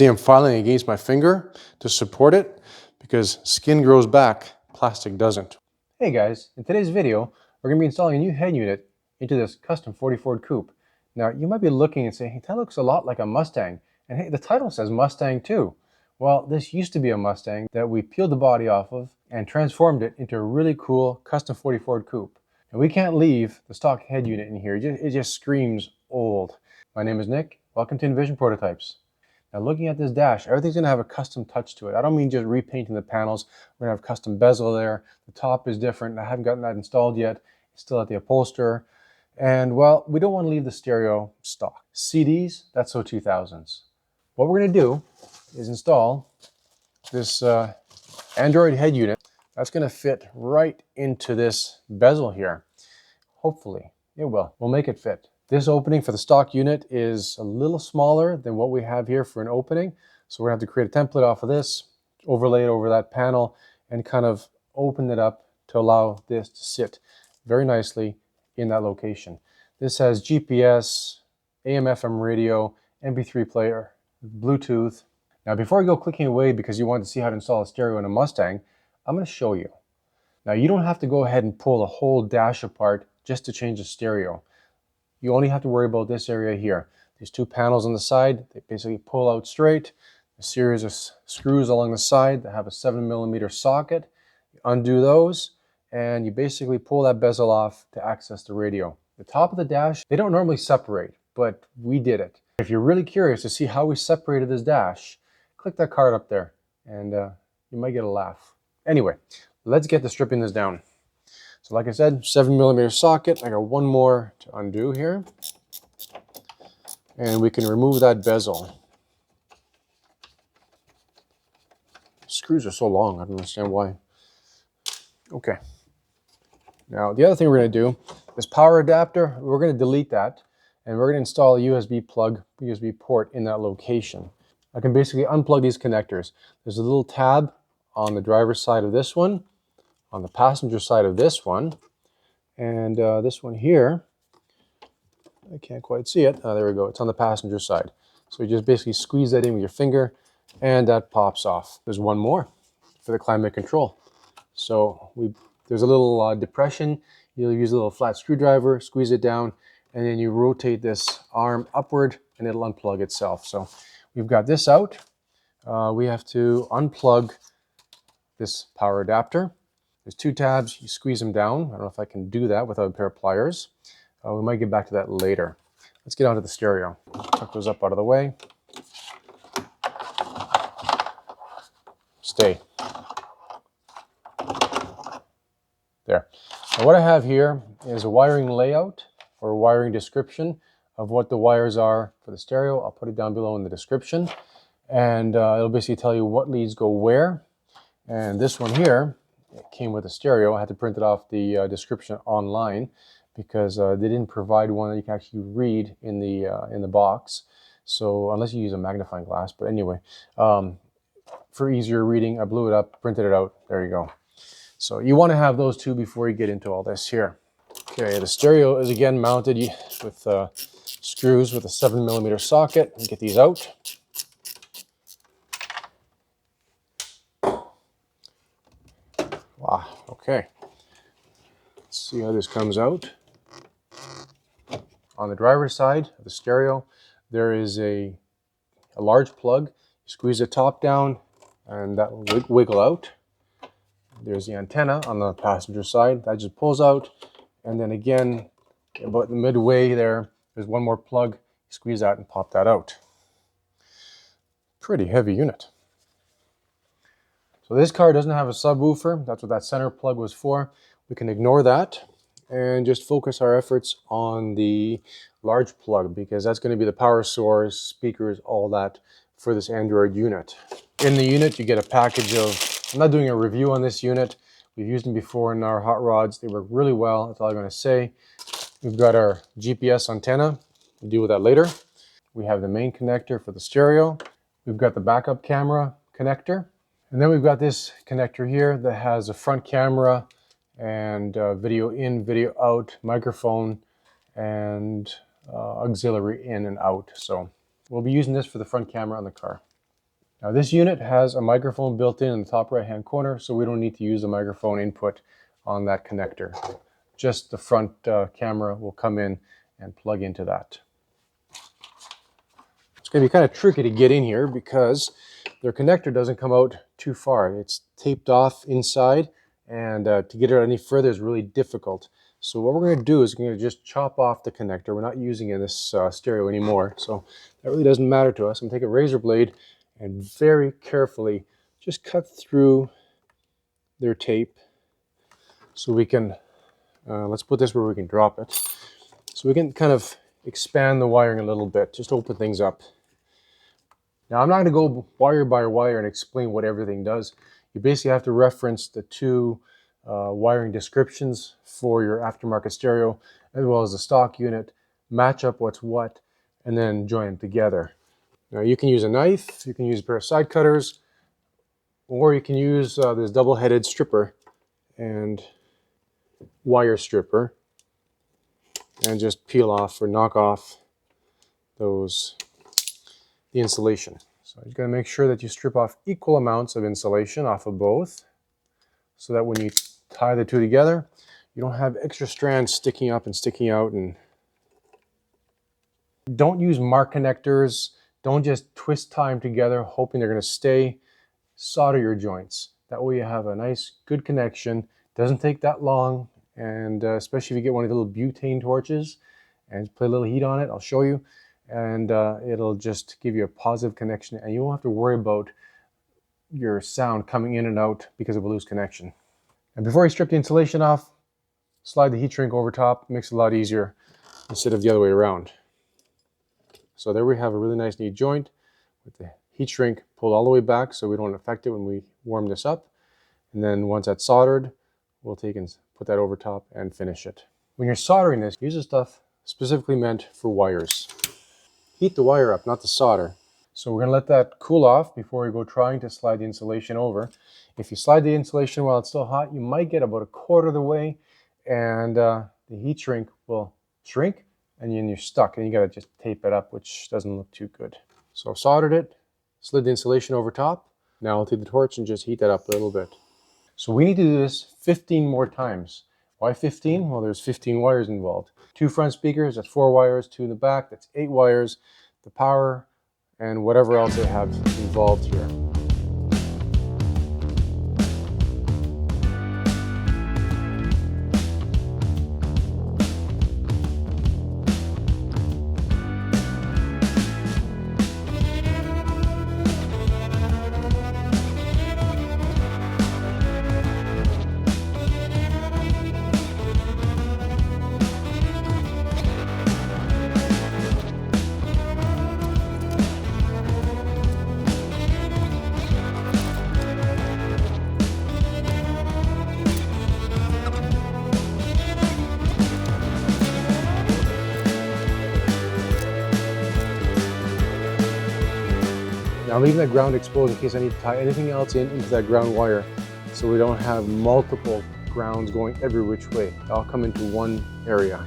See, I'm filing against my finger to support it because skin grows back, plastic doesn't. Hey guys, in today's video, we're going to be installing a new head unit into this custom 40 Ford Coupe. Now, you might be looking and saying, hey, that looks a lot like a Mustang. And hey, the title says Mustang too. Well, this used to be a Mustang that we peeled the body off of and transformed it into a really cool custom 40 Ford Coupe. And we can't leave the stock head unit in here. It just screams old. My name is Nick. Welcome to iNVision Prototypes. Now, looking at this dash, everything's going to have a custom touch to it. I don't mean just repainting the panels. We're going to have custom bezel there. The top is different. I haven't gotten that installed yet. It's still at the upholsterer. And, well, we don't want to leave the stereo stock. CDs, that's so 2000s. What we're going to do is install this Android head unit. That's going to fit right into this bezel here. Hopefully, it will. We'll make it fit. This opening for the stock unit is a little smaller than what we have here for an opening. So we're going to have to create a template off of this, overlay it over that panel, and kind of open it up to allow this to sit very nicely in that location. This has GPS, AM/FM radio, MP3 player, Bluetooth. Now, before I go clicking away because you want to see how to install a stereo in a Mustang, I'm going to show you. Now, you don't have to go ahead and pull the whole dash apart just to change the stereo. You only have to worry about this area here. These two panels on the side, they basically pull out straight. A series of screws along the side that have a 7mm socket. You undo those, and you basically pull that bezel off to access the radio. The top of the dash, they don't normally separate, but we did it. If you're really curious to see how we separated this dash, click that card up there, and you might get a laugh. Anyway, let's get to stripping this down. So like I said, 7mm socket. I got one more to undo here. And we can remove that bezel. Screws are so long, I don't understand why. Okay. Now the other thing we're going to do, this power adapter, we're going to delete that. And we're going to install a USB plug, USB port in that location. I can basically unplug these connectors. There's a little tab on the driver's side of this one, on the passenger side of this one, and this one here, I can't quite see it. Oh, there we go. It's on the passenger side. So you just basically squeeze that in with your finger, and that pops off. There's one more for the climate control. So there's a little depression. You'll use a little flat screwdriver, squeeze it down, and then you rotate this arm upward, and it'll unplug itself. So we've got this out. We have to unplug this power adapter. There's two tabs, you squeeze them down. I don't know if I can do that without a pair of pliers. We might get back to that later. Let's get onto the stereo. Tuck those up out of the way. Stay. There. Now what I have here is a wiring layout or a wiring description of what the wires are for the stereo. I'll put it down below in the description. And it'll basically tell you what leads go where. And this one here, it came with a stereo. I had to print it off the description online because they didn't provide one that you can actually read in the box. So unless you use a magnifying glass, but anyway, for easier reading, I blew it up, printed it out. There you go. So you want to have those two before you get into all this here. Okay, the stereo is again mounted with screws with a 7mm socket. Get these out. Wow, okay. Let's see how this comes out. On the driver's side of the stereo, there is a large plug. You squeeze the top down, and that will wiggle out. There's the antenna on the passenger side. That just pulls out. And then again, about the midway there's one more plug. You squeeze that and pop that out. Pretty heavy unit. So this car doesn't have a subwoofer. That's what that center plug was for. We can ignore that and just focus our efforts on the large plug because that's going to be the power source, speakers, all that for this Android unit. In the unit, you get a package of, I'm not doing a review on this unit. We've used them before in our hot rods. They work really well. That's all I'm going to say. We've got our GPS antenna. We'll deal with that later. We have the main connector for the stereo. We've got the backup camera connector. And then we've got this connector here that has a front camera and video in, video out, microphone, and auxiliary in and out. So we'll be using this for the front camera on the car. Now this unit has a microphone built in the top right hand corner, so we don't need to use the microphone input on that connector. Just the front camera will come in and plug into that. It's going to be kind of tricky to get in here because their connector doesn't come out too far. It's taped off inside, and to get it any further is really difficult. So what we're going to do is we're going to just chop off the connector. We're not using it in this stereo anymore, so that really doesn't matter to us. I'm going to take a razor blade and very carefully just cut through their tape so we can, let's put this where we can drop it. So we can kind of expand the wiring a little bit, just open things up. Now I'm not going to go wire by wire and explain what everything does. You basically have to reference the two wiring descriptions for your aftermarket stereo as well as the stock unit, match up what's what, and then join them together. Now you can use a knife, you can use a pair of side cutters, or you can use this double-headed stripper and wire stripper and just peel off or knock off the insulation. So you got to make sure that you strip off equal amounts of insulation off of both, so that when you tie the two together, you don't have extra strands sticking up and sticking out. And don't use mark connectors. Don't just twist tie them together hoping they're going to stay. Solder your joints. That way you have a nice, good connection. Doesn't take that long, and especially if you get one of the little butane torches and put a little heat on it, I'll show you, and it'll just give you a positive connection, and you won't have to worry about your sound coming in and out because of a loose connection. And before you strip the insulation off, slide the heat shrink over top. Makes it a lot easier instead of the other way around. So there we have a really nice neat joint with the heat shrink pulled all the way back so we don't affect it when we warm this up. And then once that's soldered, we'll take and put that over top and finish it. When you're soldering this, use the stuff specifically meant for wires. Heat the wire up, not the solder. So we're going to let that cool off before we go trying to slide the insulation over. If you slide the insulation while it's still hot, you might get about a quarter of the way, and the heat shrink will shrink, and then you're stuck, and you got to just tape it up, which doesn't look too good. So I've soldered it, slid the insulation over top. Now I'll take the torch and just heat that up a little bit. So we need to do this 15 more times. Why 15? Well, there's 15 wires involved. 2 front speakers, that's 4 wires. 2 in the back, that's 8 wires. The power, and whatever else they have involved here. Now I'm leaving that ground exposed in case I need to tie anything else into that ground wire, so we don't have multiple grounds going every which way. They all come into one area.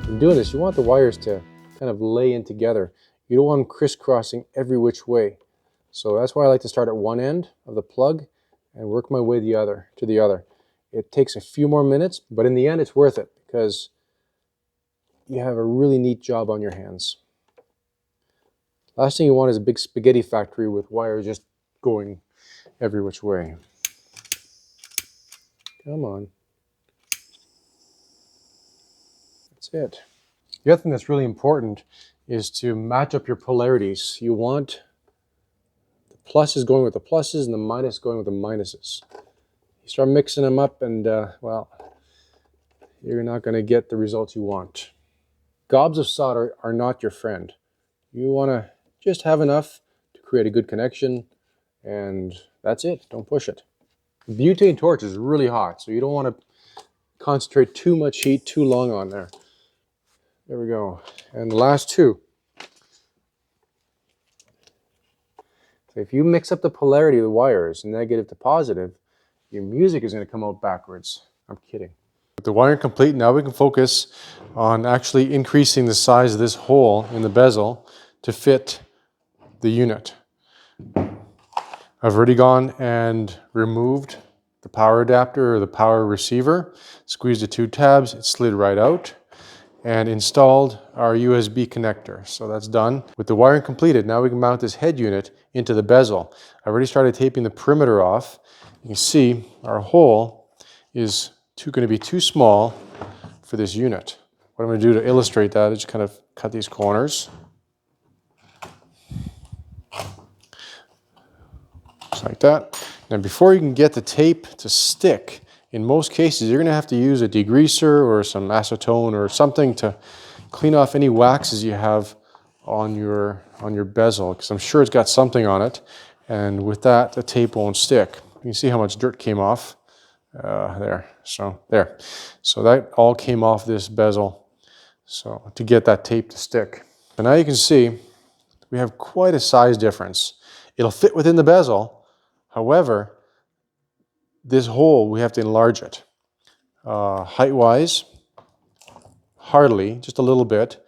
In doing this, you want the wires to kind of lay in together. You don't want them crisscrossing every which way. So that's why I like to start at one end of the plug and work my way to the other. It takes a few more minutes, but in the end it's worth it because you have a really neat job on your hands. Last thing you want is a big spaghetti factory with wires just going every which way. Come on. That's it. The other thing that's really important is to match up your polarities. You want pluses going with the pluses and the minus going with the minuses. You start mixing them up and, well, you're not going to get the results you want. Gobs of solder are not your friend. You want to just have enough to create a good connection, and that's it. Don't push it. The butane torch is really hot, so you don't want to concentrate too much heat too long on there. There we go. And the last two. If you mix up the polarity of the wires, negative to positive, your music is going to come out backwards. I'm kidding. With the wiring complete, now we can focus on actually increasing the size of this hole in the bezel to fit the unit. I've already gone and removed the power adapter or the power receiver, squeezed the two tabs, it slid right out, and installed our USB connector. So that's done. With the wiring completed, now we can mount this head unit into the bezel. I've already started taping the perimeter off. You can see our hole is going to be too small for this unit. What I'm going to do to illustrate that is just kind of cut these corners. Just like that. Now before you can get the tape to stick, in most cases you're going to have to use a degreaser or some acetone or something to clean off any waxes you have on your bezel, because I'm sure it's got something on it, and with that the tape won't stick. You can see how much dirt came off there. So that all came off this bezel, so to get that tape to stick. And now you can see we have quite a size difference. It'll fit within the bezel, however this hole we have to enlarge it. Height wise, hardly, just a little bit,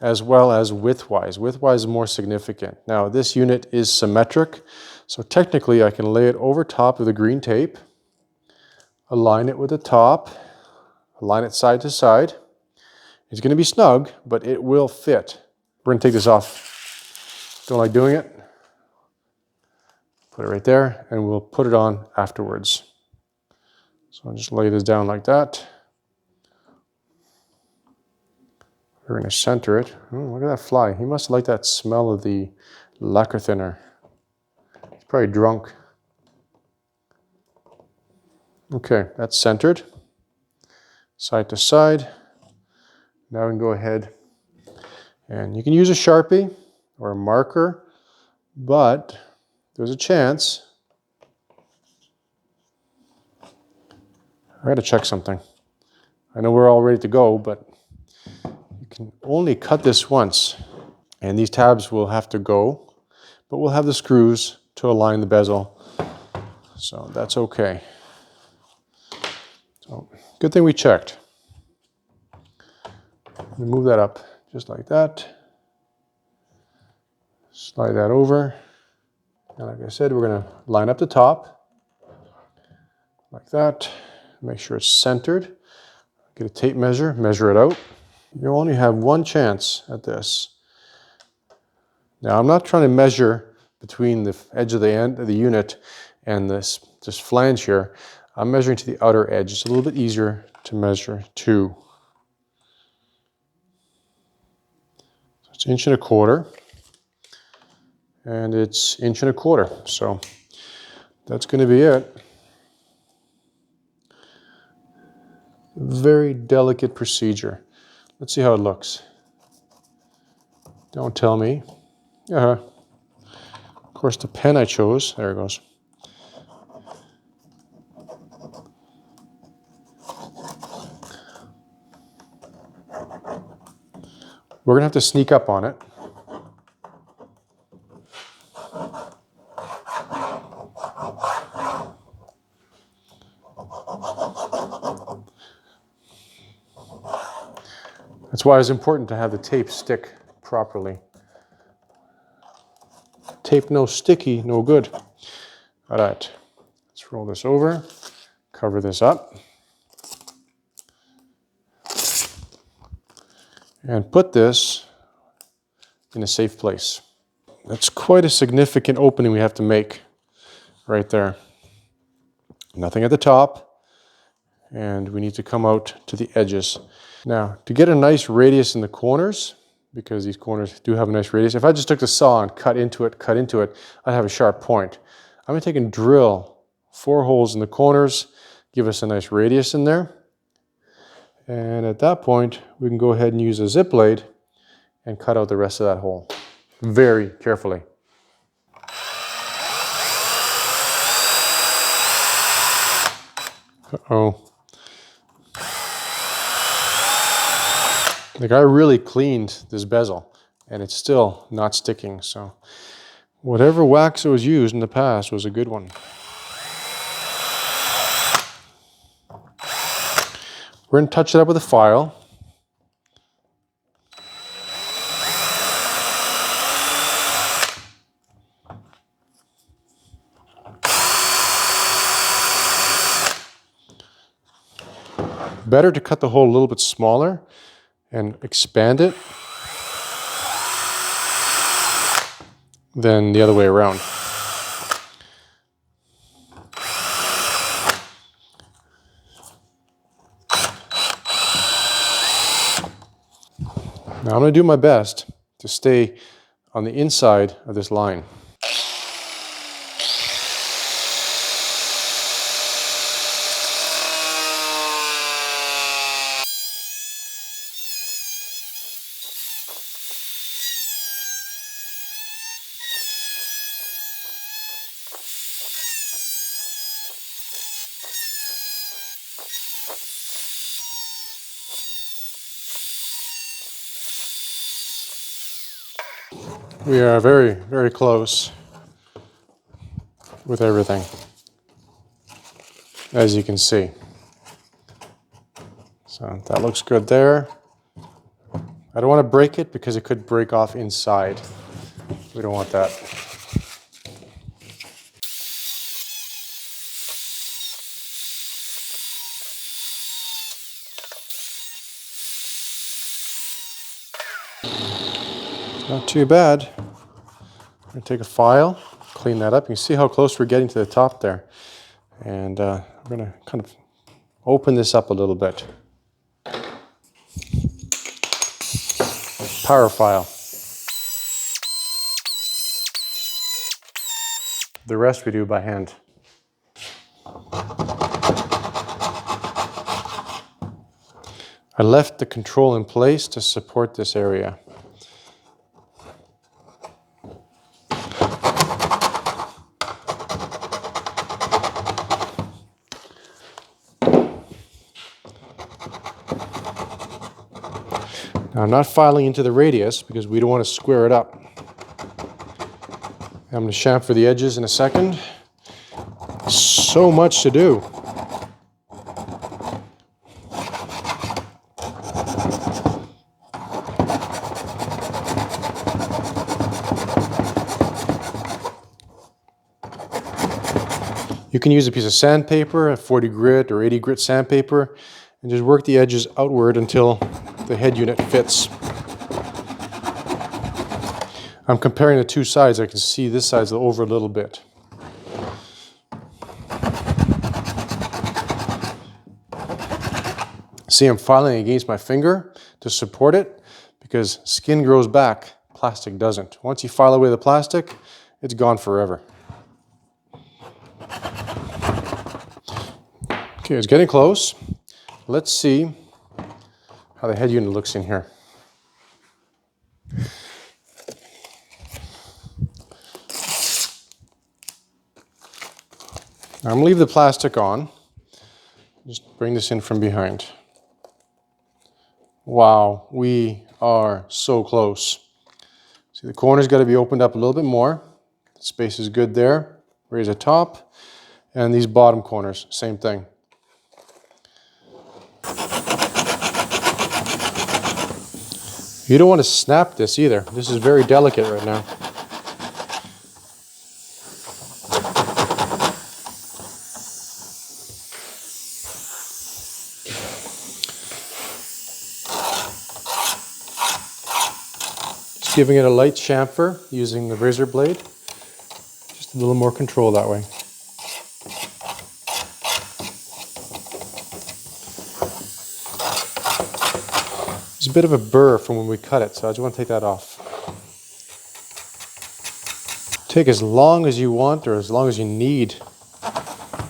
as well as width wise. Width wise is more significant. Now this unit is symmetric, so technically I can lay it over top of the green tape, align it with the top, align it side to side. It's going to be snug, but it will fit. We're going to take this off. Don't like doing it. Put it right there, and we'll put it on afterwards. So I'll just lay this down like that. We're going to center it. Oh, look at that fly. He must like that smell of the lacquer thinner. He's probably drunk. Okay, that's centered. Side to side. Now we can go ahead and you can use a Sharpie or a marker, but there's a chance. I got to check something. I know we're all ready to go, but you can only cut this once, and these tabs will have to go, but we'll have the screws to align the bezel, so that's okay. So good thing we checked. Move that up just like that. Slide that over. And like I said, we're going to line up the top like that. Make sure it's centered. Get a tape measure, measure it out. You only have one chance at this. Now I'm not trying to measure between the edge of the end of the unit and this flange here. I'm measuring to the outer edge. It's a little bit easier to measure to. So it's 1.25 inches. And it's 1.25 inches. So that's going to be it. Very delicate procedure. Let's see how it looks. Don't tell me. Of course, the pen I chose, there it goes. We're going to have to sneak up on it. That's why it's important to have the tape stick properly. Tape no sticky, no good. All right, let's roll this over, cover this up, and put this in a safe place. That's quite a significant opening we have to make right there. Nothing at the top, and we need to come out to the edges. Now, to get a nice radius in the corners, because these corners do have a nice radius, if I just took the saw and cut into it, I'd have a sharp point. I'm going to take and drill 4 holes in the corners, give us a nice radius in there. And at that point, we can go ahead and use a zip blade and cut out the rest of that hole very carefully. Uh-oh. Like, I really cleaned this bezel and it's still not sticking, so whatever wax that was used in the past was a good one. We're going to touch it up with a file. Better to cut the hole a little bit smaller and expand it than the other way around. Now I'm going to do my best to stay on the inside of this line. We are very, very close with everything, as you can see. So that looks good there. I don't want to break it because it could break off inside. We don't want that. Not too bad. I'm going to take a file, clean that up. You can see how close we're getting to the top there. And I'm going to kind of open this up a little bit. Power file. The rest we do by hand. I left the control in place to support this area. Now I'm not filing into the radius because we don't want to square it up. I'm going to chamfer the edges in a second. So much to do. You can use a piece of sandpaper, a 40 grit or 80 grit sandpaper, and just work the edges outward until the head unit fits. I'm comparing the two sides. I can see this side's over a little bit. See, I'm filing against my finger to support it because skin grows back, plastic doesn't. Once you file away the plastic, it's gone forever. Okay, it's getting close. Let's see how the head unit looks in here. Now I'm going to leave the plastic on. Just bring this in from behind. Wow, we are so close. See, the corner's got to be opened up a little bit more. The space is good there. Raise the top. And these bottom corners, same thing. You don't want to snap this either. This is very delicate right now. Just giving it a light chamfer using the razor blade. Just a little more control that way. There's a bit of a burr from when we cut it, so I just want to take that off. Take as long as you want or as long as you need,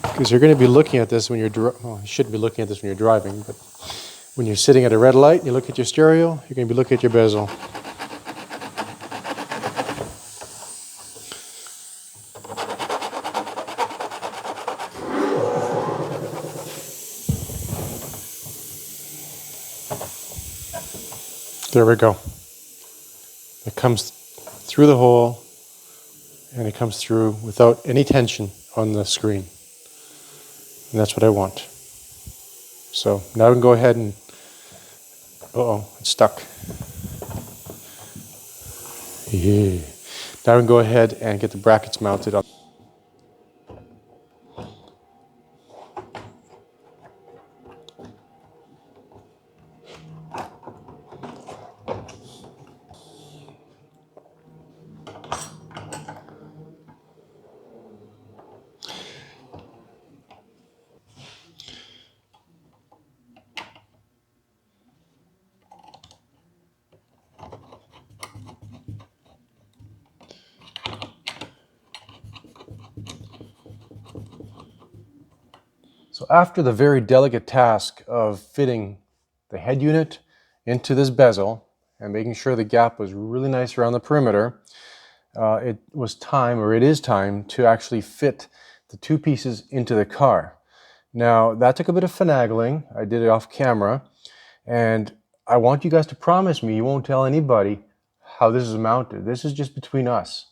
because you're going to be looking at this when you're well, you shouldn't be looking at this when you're driving, but when you're sitting at a red light and you look at your stereo, you're going to be looking at your bezel. There we go. It comes through the hole and it comes through without any tension on the screen. And that's what I want. So now we can go ahead and, uh-oh, it's stuck. Yeah. Now we can go ahead and get the brackets mounted on. So after the very delicate task of fitting the head unit into this bezel and making sure the gap was really nice around the perimeter, it was time, or it is time, to actually fit the two pieces into the car. Now, that took a bit of finagling. I did it off camera, and I want you guys to promise me you won't tell anybody how this is mounted. This is just between us.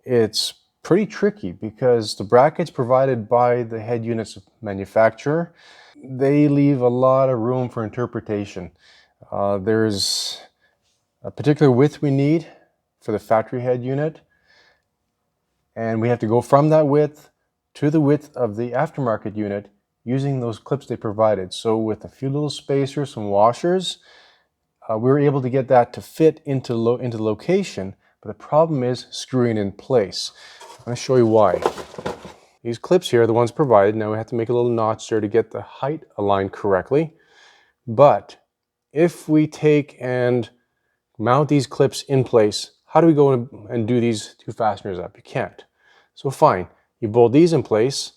It's pretty tricky because the brackets provided by the head unit's manufacturer, they leave a lot of room for interpretation. There's a particular width we need for the factory head unit, and we have to go from that width to the width of the aftermarket unit using those clips they provided. So with a few little spacers, some washers, we were able to get that to fit into the location, but the problem is screwing in place. I'm going to show you why. These clips here are the ones provided. Now we have to make a little notch there to get the height aligned correctly. But if we take and mount these clips in place, how do we go and do these two fasteners up? You can't. So fine, you bolt these in place.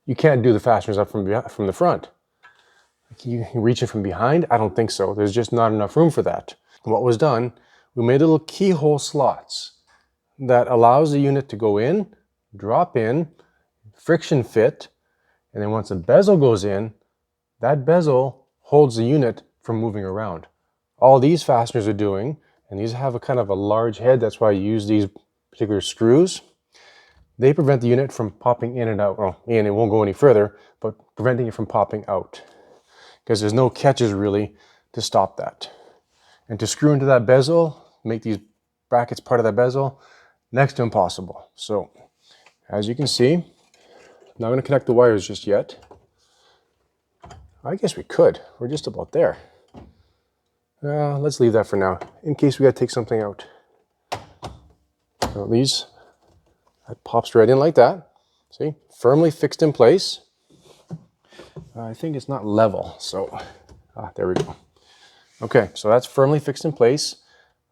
You can't do the fasteners up from the front. You can reach it from behind? I don't think so. There's just not enough room for that. What was done, we made little keyhole slots that allows the unit to go in, drop in, friction fit, and then once the bezel goes in, that bezel holds the unit from moving around. All these fasteners are doing, and these have a kind of a large head, that's why I use these particular screws. They prevent the unit from popping in and out. Well, and it won't go any further, but preventing it from popping out. Because there's no catches really to stop that. And to screw into that bezel, make these brackets part of that bezel, next to impossible. So, as you can see, I'm not going to connect the wires just yet. I guess we could. We're just about there. Let's leave that for now, in case we got to take something out. So these, that pops right in like that. See, firmly fixed in place. I think it's not level, so there we go. Okay, so that's firmly fixed in place.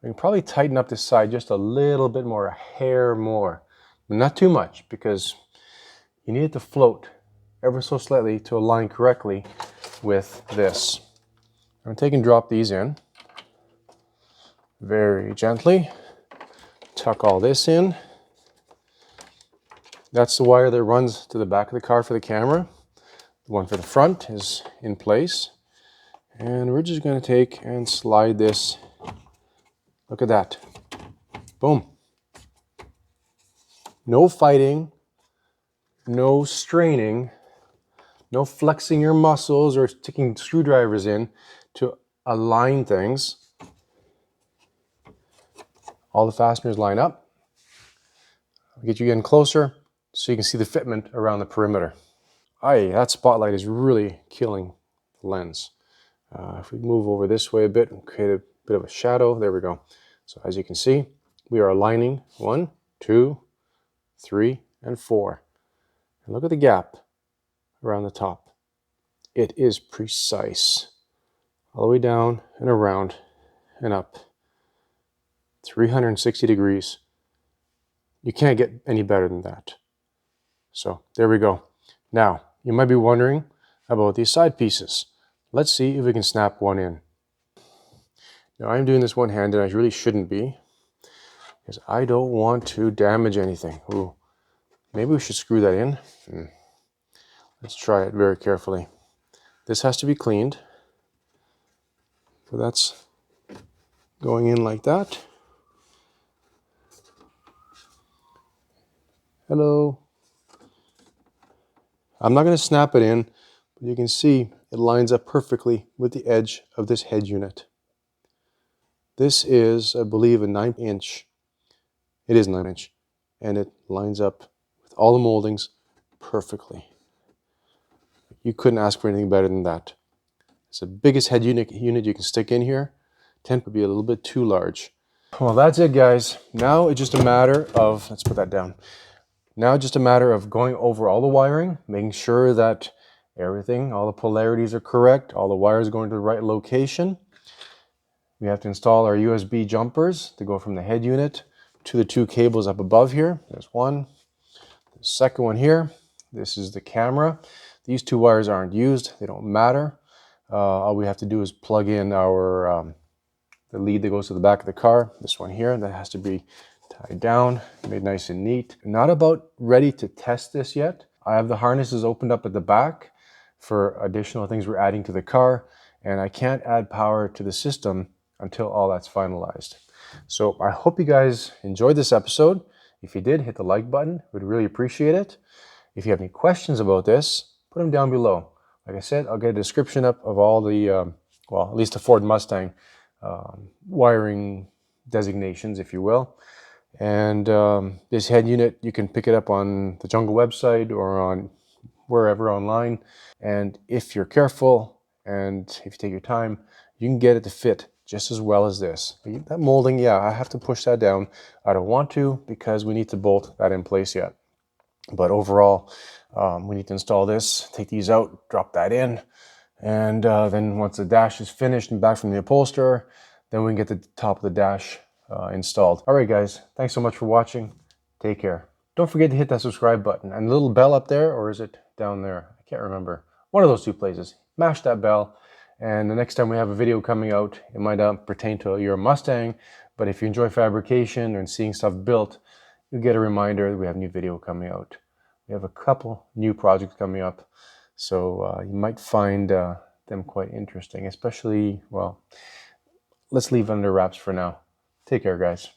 We can probably tighten up this side just a little bit more, a hair more. But not too much, because you need it to float ever so slightly to align correctly with this. I'm going to take and drop these in very gently. Tuck all this in. That's the wire that runs to the back of the car for the camera. The one for the front is in place. And we're just going to take and slide this. Look at that. Boom. No fighting, no straining, no flexing your muscles or sticking screwdrivers in to align things. All the fasteners line up. I'll get you getting closer so you can see the fitment around the perimeter. Aye, that spotlight is really killing the lens. If we move over this way a bit and create a bit of a shadow, there we go. So as you can see, we are aligning 1, 2, 3, and 4. And look at the gap around the top. It is precise. All the way down and around and up. 360 degrees. You can't get any better than that. So there we go. Now, you might be wondering about these side pieces. Let's see if we can snap one in. Now I'm doing this one-handed. I really shouldn't be, because I don't want to damage anything. Ooh, maybe we should screw that in. Let's try it very carefully. This has to be cleaned. So that's going in like that. Hello. I'm not going to snap it in, You can see it lines up perfectly with the edge of this head unit. This is, I believe, a 9-inch. It is 9-inch, and it lines up with all the moldings perfectly. You couldn't ask for anything better than that. It's the biggest head unit you can stick in here. 10 would be a little bit too large. Well, that's it, guys. Now it's just a matter of, let's put that down. Now just a matter of going over all the wiring, making sure that everything, all the polarities are correct, all the wires are going to the right location. We have to install our USB jumpers to go from the head unit to the 2 cables up above here. There's one. The second one here. This is the camera. These 2 wires aren't used. They don't matter. All we have to do is plug in our the lead that goes to the back of the car. This one here, that has to be tied down, made nice and neat. Not about ready to test this yet. I have the harnesses opened up at the back for additional things we're adding to the car, and I can't add power to the system until all that's finalized. So I hope you guys enjoyed this episode. If you did, hit the like button. We'd really appreciate it. If you have any questions about this, put them down below. Like I said, I'll get a description up of all the, well, at least the Ford Mustang wiring designations, if you will. And this head unit, you can pick it up on the Jungle website or on wherever online. And if you're careful and if you take your time, you can get it to fit just as well as this. That molding, yeah, I have to push that down. I don't want to because we need to bolt that in place yet. But overall, we need to install this, take these out, drop that in. And then once the dash is finished and back from the upholsterer, then we can get the top of the dash installed. All right, guys, thanks so much for watching. Take care. Don't forget to hit that subscribe button and the little bell up there, or is it down there? I can't remember. One of those 2 places. Mash that bell, and the next time we have a video coming out, it might not pertain to your Mustang, but if you enjoy fabrication and seeing stuff built, you'll get a reminder that we have a new video coming out. We have a couple new projects coming up. So you might find them quite interesting, especially, well, let's leave under wraps for now. Take care, guys.